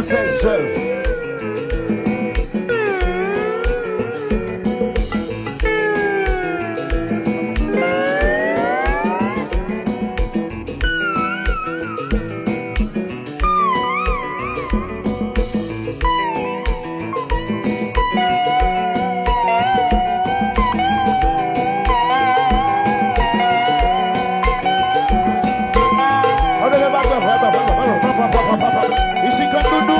ses œuvres. Ici kandoudou.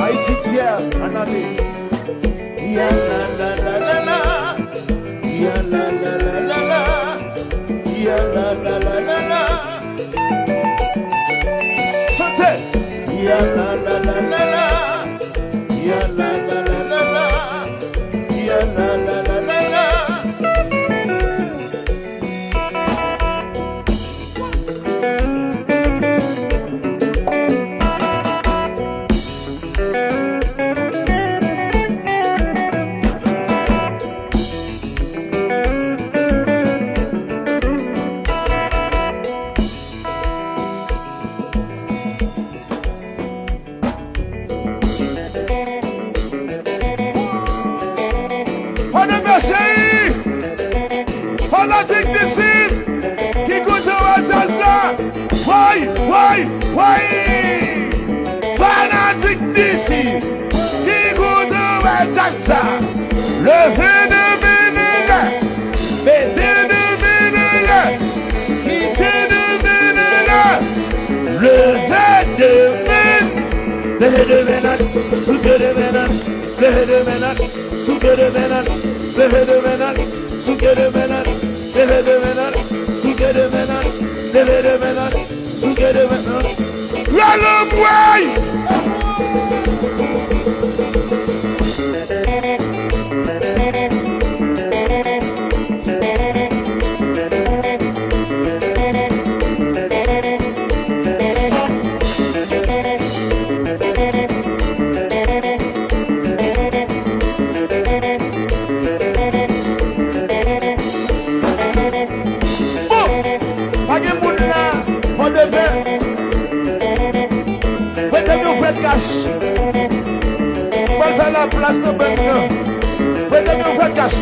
Haïti tiers, en année. Ya la la la la la. Ya la la la la la. Ya la la la la la. Chantez. Ya la la la la la. Ya la la la la la. Ya la la la la la. Fanatique Disip qui goûte au Zaza. Ouais. Fanatique Disip qui goûte au Zaza. Le vin de vinaigre, le de vinaigre, qui de vinaigre, le vin de vinaigre, le de vinaigre, soupe de vinaigre, le de vinaigre, soupe de vinaigre, le de vinaigre. Suke de menan, leve de menan, suke de menan, leve de menan, suke de menan. Run away! Cash. On va faire la place de Benno. Mettez-moi au fait cash.